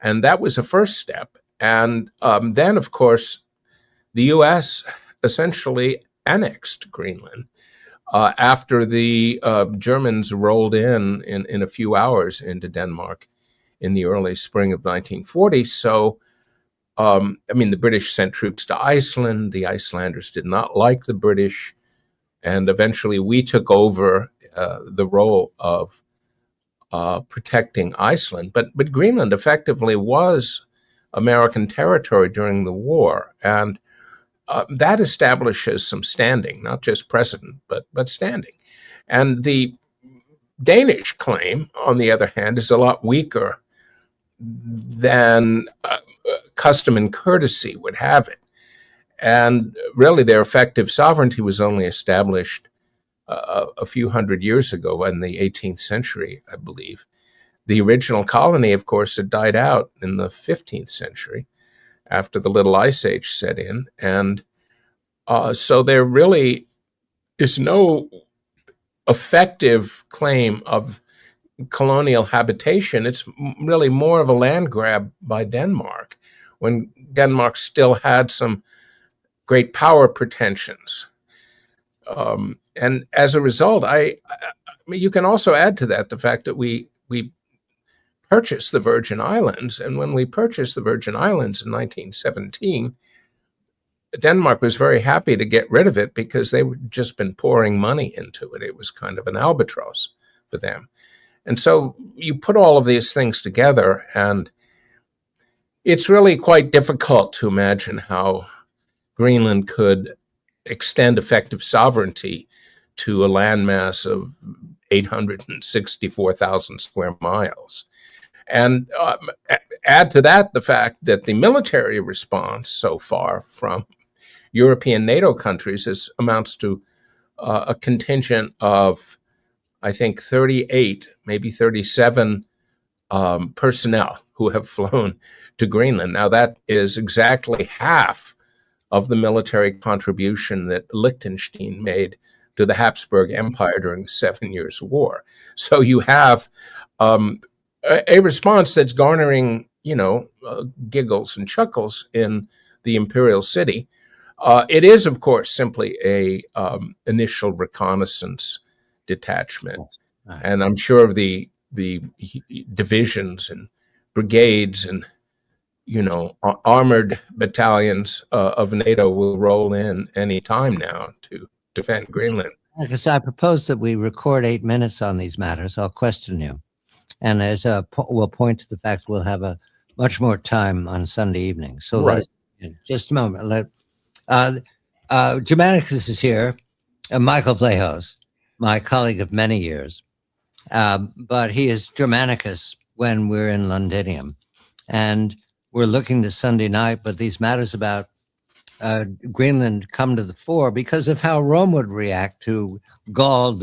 And that was a first step. And then, of course, the U.S. essentially annexed Greenland after the Germans rolled in a few hours into Denmark in the early spring of 1940. So, the British sent troops to Iceland. The Icelanders did not like the British. And eventually we took over the role of protecting Iceland. But Greenland effectively was American territory during the war. And that establishes some standing, not just precedent, but standing. And the Danish claim, on the other hand, is a lot weaker than custom and courtesy would have it. And really, their effective sovereignty was only established a few hundred years ago, in the 18th century, I believe. The original colony, of course, had died out in the 15th century after the Little Ice Age set in. And so there really is no effective claim of colonial habitation. It's really more of a land grab by Denmark, when Denmark still had some great power pretensions. And as a result, you can also add to that the fact that we purchased the Virgin Islands. And when we purchased the Virgin Islands in 1917, Denmark was very happy to get rid of it because they had just been pouring money into it. It was kind of an albatross for them. And so you put all of these things together, and it's really quite difficult to imagine how Greenland could extend effective sovereignty to a landmass of 864,000 square miles. And add to that the fact that the military response so far from European NATO countries amounts to a contingent of I think, 38, maybe 37 personnel who have flown to Greenland. Now, that is exactly half of the military contribution that Liechtenstein made to the Habsburg Empire during the 7 Years' War. So you have a response that's garnering, giggles and chuckles in the imperial city. It is, of course, simply a initial reconnaissance detachment, Right. and I'm sure the divisions and brigades and armored battalions of NATO will roll in any time now to defend Greenland. Because I propose that we record 8 minutes on these matters. I'll question you. And we'll point to the fact we'll have a much more time on Sunday evening. So Right. Just a moment. Germanicus is here, Michael Vlahos, my colleague of many years. But he is Germanicus when we're in Londinium. And we're looking to Sunday night, but these matters about Greenland come to the fore because of how Rome would react to Gaul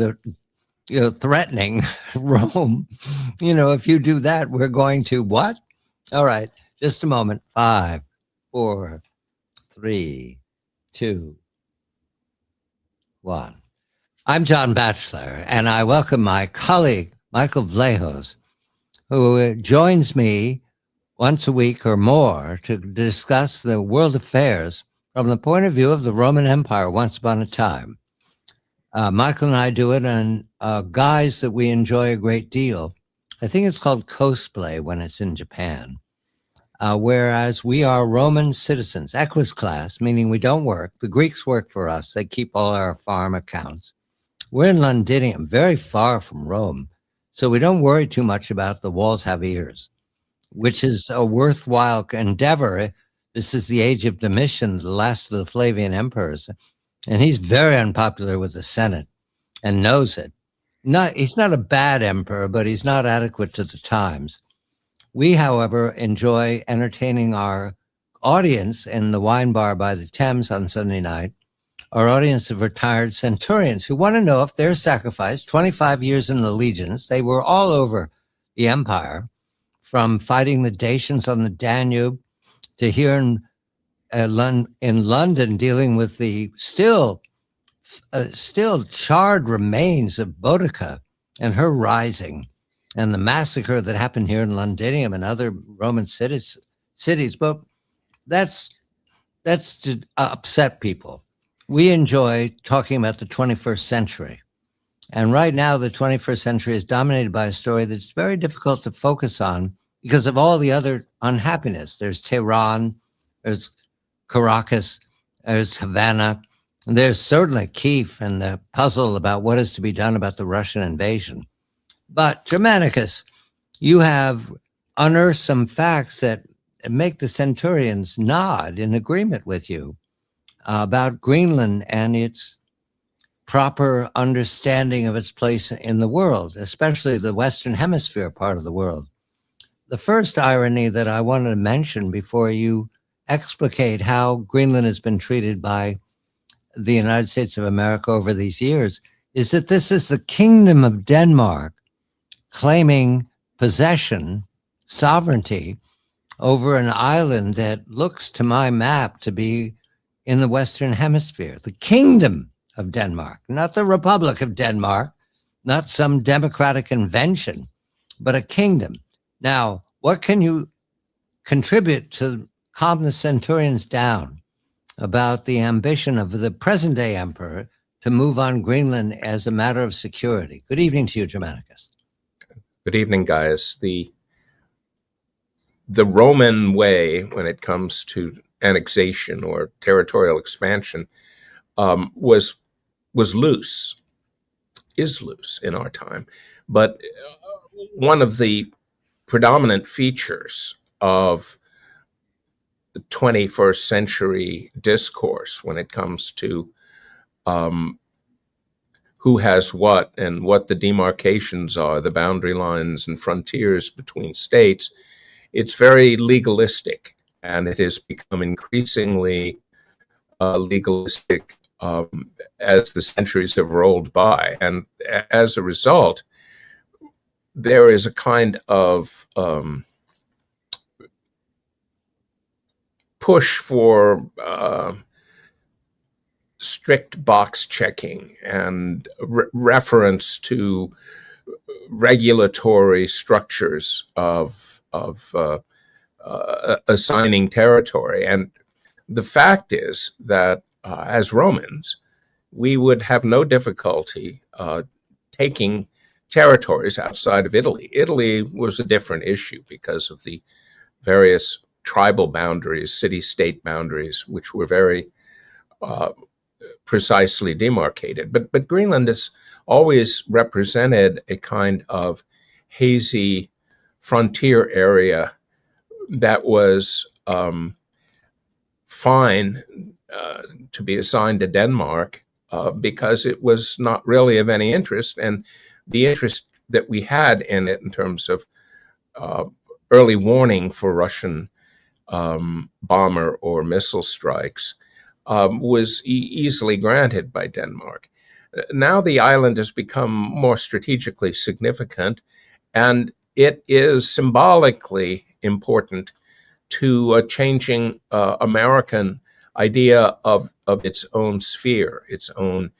threatening Rome. If you do that, we're going to what? All right, just a moment. 5, 4, 3, 2, 1. I'm John Batchelor, and I welcome my colleague, Michael Vlahos, who joins me once a week or more to discuss the world affairs from the point of view of the Roman Empire once upon a time. Michael and I do it in a guise that we enjoy a great deal. I think it's called cosplay when it's in Japan. Whereas we are Roman citizens, equus class, meaning we don't work. The Greeks work for us. They keep all our farm accounts. We're in Londinium, very far from Rome. So we don't worry too much about the walls have ears, which is a worthwhile endeavor. This is the age of Domitian, the last of the Flavian emperors. And he's very unpopular with the Senate and knows it. He's not a bad emperor, but he's not adequate to the times. We, however, enjoy entertaining our audience in the wine bar by the Thames on Sunday night, our audience of retired centurions who want to know if their sacrifice, 25 years in the legions, they were all over the empire, from fighting the Dacians on the Danube to here in London dealing with the still charred remains of Boudica and her rising and the massacre that happened here in Londinium and other Roman cities. But that's to upset people. We enjoy talking about the 21st century. And right now, the 21st century is dominated by a story that's very difficult to focus on because of all the other unhappiness. There's Tehran, there's Caracas, there's Havana, and there's certainly Kiev and the puzzle about what is to be done about the Russian invasion. But Germanicus, you have unearthed some facts that make the centurions nod in agreement with you about Greenland and its proper understanding of its place in the world, especially the Western Hemisphere part of the world. The first irony that I wanted to mention before you explicate how Greenland has been treated by the United States of America over these years is that this is the Kingdom of Denmark claiming possession, sovereignty over an island that looks to my map to be in the Western Hemisphere. The Kingdom of Denmark, not the Republic of Denmark, not some democratic invention, but a kingdom. Now, what can you contribute to calm the centurions down about the ambition of the present-day emperor to move on Greenland as a matter of security? Good evening to you, Germanicus. Good evening, guys. The Roman way, when it comes to annexation or territorial expansion, was loose, is loose in our time. But one of the predominant features of the 21st century discourse when it comes to who has what and what the demarcations are, the boundary lines and frontiers between states, it's very legalistic, and it has become increasingly legalistic as the centuries have rolled by. And as a result, there is a kind of push for strict box checking and reference to regulatory structures of assigning territory. And the fact is that as Romans, we would have no difficulty taking territories outside of Italy. Italy was a different issue because of the various tribal boundaries, city-state boundaries, which were very precisely demarcated. But Greenland has always represented a kind of hazy frontier area that was fine to be assigned to Denmark because it was not really of any interest. And the interest that we had in it in terms of early warning for Russian bomber or missile strikes was easily granted by Denmark. Now the island has become more strategically significant, and it is symbolically important to a changing American idea of its own sphere, its own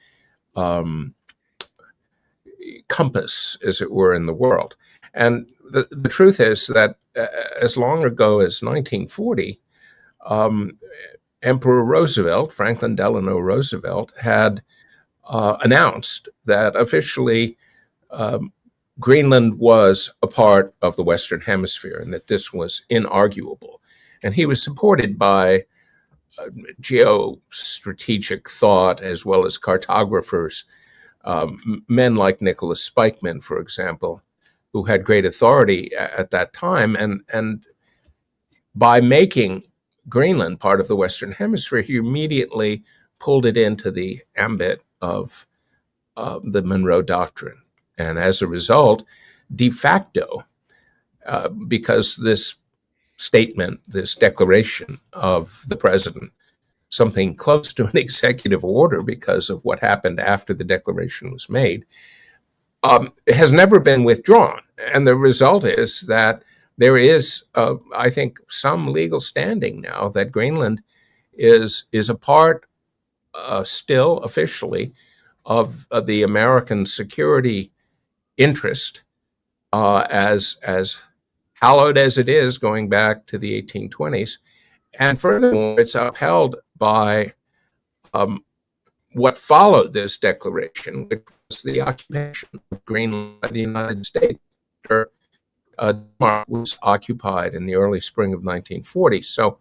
compass, as it were, in the world. And the truth is that as long ago as 1940, Emperor Roosevelt, Franklin Delano Roosevelt, had announced that officially Greenland was a part of the Western Hemisphere and that this was inarguable. And he was supported by geostrategic thought as well as cartographers, men like Nicholas Spikeman, for example, who had great authority at that time. And by making Greenland part of the Western Hemisphere, he immediately pulled it into the ambit of the Monroe Doctrine. And as a result, de facto, because this statement, this declaration of the president, something close to an executive order because of what happened after the declaration was made, has never been withdrawn. And the result is that there is, I think, some legal standing now that Greenland is a part, still officially, of the American security interest, as hallowed as it is going back to the 1820s. And furthermore, it's upheld by what followed this declaration, which was the occupation of Greenland by the United States. Denmark was occupied in the early spring of 1940. So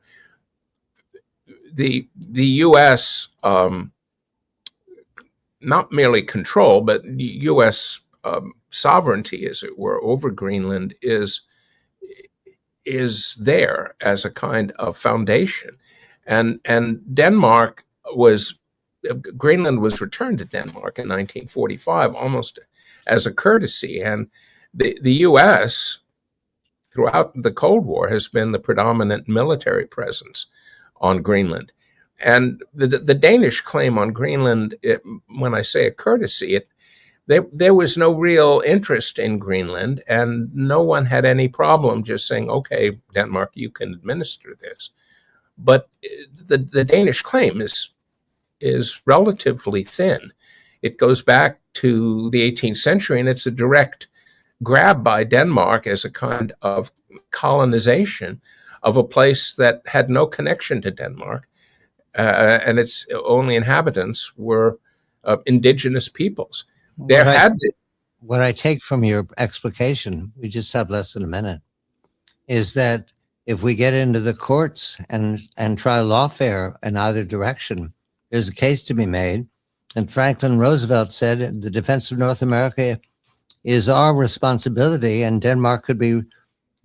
the U.S. Not merely control, but U.S. Sovereignty, as it were, over Greenland is there as a kind of foundation. And Greenland was returned to Denmark in 1945 almost as a courtesy. And the U.S. throughout the Cold War has been the predominant military presence on Greenland. And the Danish claim on Greenland, when I say a courtesy, there was no real interest in Greenland, and no one had any problem just saying, okay, Denmark, you can administer this. But the Danish claim is relatively thin. It goes back to the 18th century, and it's a direct grab by Denmark as a kind of colonization of a place that had no connection to Denmark, and its only inhabitants were indigenous peoples. What I take from your explication, we just have less than a minute, is that if we get into the courts and try lawfare in either direction, there's a case to be made. And Franklin Roosevelt said the defense of North America is our responsibility, and Denmark could be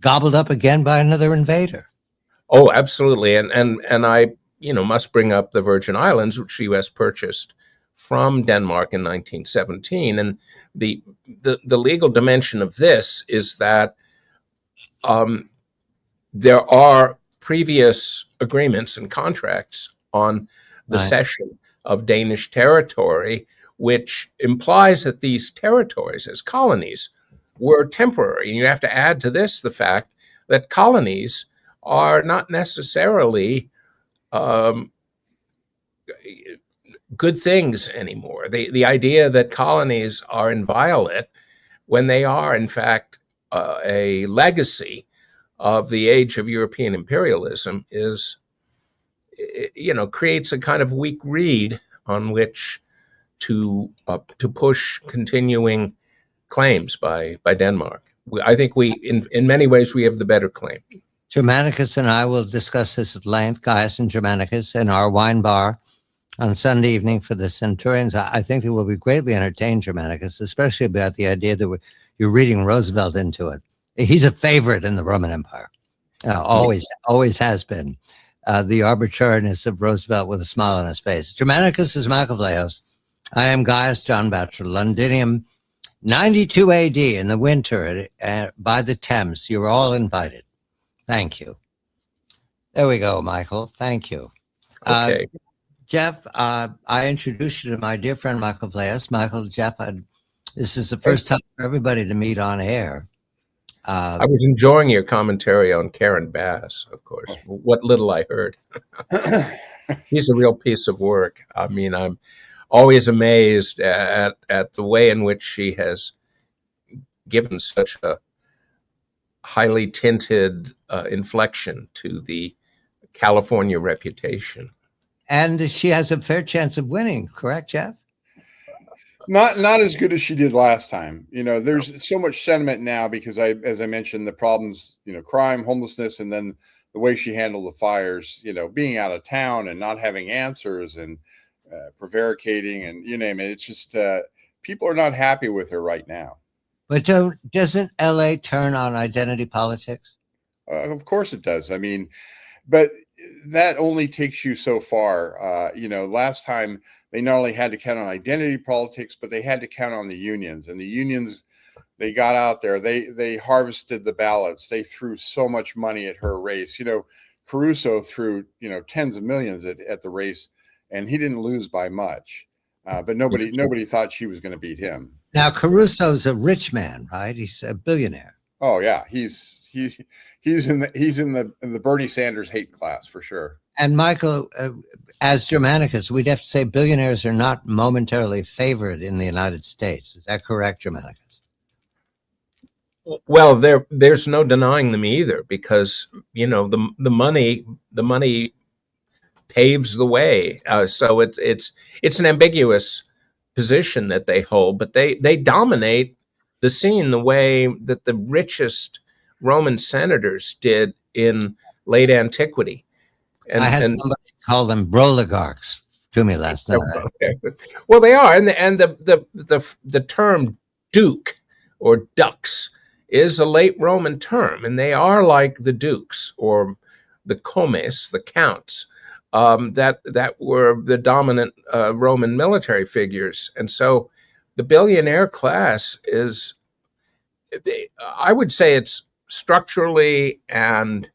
gobbled up again by another invader. Oh, absolutely. And I must bring up the Virgin Islands, which the U.S. purchased from Denmark in 1917. And the legal dimension of this is that there are previous agreements and contracts on the cession of Danish territory, which implies that these territories as colonies were temporary. And you have to add to this the fact that colonies are not necessarily good things anymore. The idea that colonies are inviolate when they are, in fact, a legacy of the age of European imperialism is, creates a kind of weak reed on which to push continuing claims by Denmark. I think in many ways, we have the better claim. Germanicus and I will discuss this at length, Gaius and Germanicus, in our wine bar on Sunday evening for the Centurions. I think they will be greatly entertained, Germanicus, especially about the idea that you're reading Roosevelt into it. He's a favorite in the Roman Empire, always has been. The arbitrariness of Roosevelt with a smile on his face. Germanicus is Michael Vlahos. I am Gaius John Batchelor, Londinium, 92 AD in the winter by the Thames. You're all invited. Thank you. There we go, Michael. Thank you. Okay. Jeff, I introduced you to my dear friend, Michael Vlahos. Michael, Jeff, this is the first time for everybody to meet on air. I was enjoying your commentary on Karen Bass, of course. What little I heard. He's a real piece of work. I mean, I'm always amazed at the way in which she has given such a highly tinted inflection to the California reputation. And she has a fair chance of winning, correct, Jeff? Not as good as she did last time. There's so much sentiment now because as I mentioned, the problems, crime, homelessness, and then the way she handled the fires, being out of town and not having answers and prevaricating and you name it. It's just people are not happy with her right now. But doesn't LA turn on identity politics? Of course it does. I mean, but that only takes you so far. Last time they not only had to count on identity politics, but they had to count on the unions. And the unions, they got out there. They harvested the ballots. They threw so much money at her race. Caruso threw tens of millions at the race, and he didn't lose by much. But nobody thought she was going to beat him. Now Caruso's a rich man, right? He's a billionaire. Oh yeah, he's in the Bernie Sanders hate class for sure. And Michael, as Germanicus, we'd have to say billionaires are not momentarily favored in the United States. Is that correct, Germanicus? Well, there's no denying them either, because the money paves the way. So it's an ambiguous position that they hold, but they dominate the scene the way that the richest Roman senators did in late antiquity. And I had somebody call them broligarchs to me last night. Okay. Well, they are, and the term duke or dux is a late Roman term, and they are like the dukes or the comes, the counts, that were the dominant Roman military figures. And so the billionaire class is, I would say it's structurally and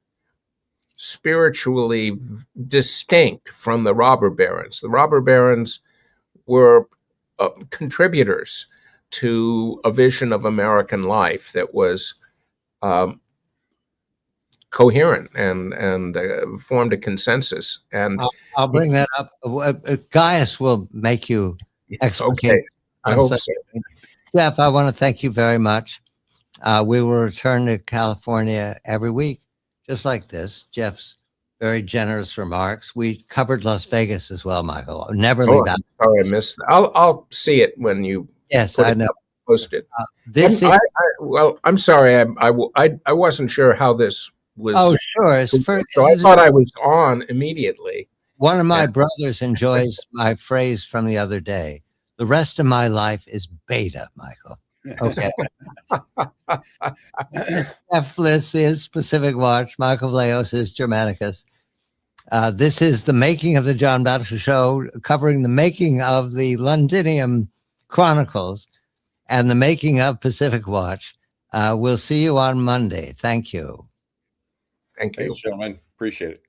spiritually distinct from the robber barons. The robber barons were contributors to a vision of American life that was coherent and formed a consensus. And I'll bring that up. Gaius will make you explicate. Okay, I hope so. Jeff, I want to thank you very much. We will return to California every week, just like this. Jeff's very generous remarks. We covered Las Vegas as well, Michael. Never leave out. Sorry, I missed that. I'll see it when you. Yes, I know. Post it. I'm sorry. I wasn't sure how this was. Oh, sure. So I thought I was on immediately. One of my brothers enjoys my phrase from the other day. The rest of my life is beta, Michael. Okay. Jeff Bliss is Pacific Watch. Michael Vlahos is Germanicus. This is the making of the John Batchelor Show, covering the making of the Londinium Chronicles and the making of Pacific Watch. We'll see you on Monday. Thank you. Thank you. Thanks, gentlemen. Appreciate it.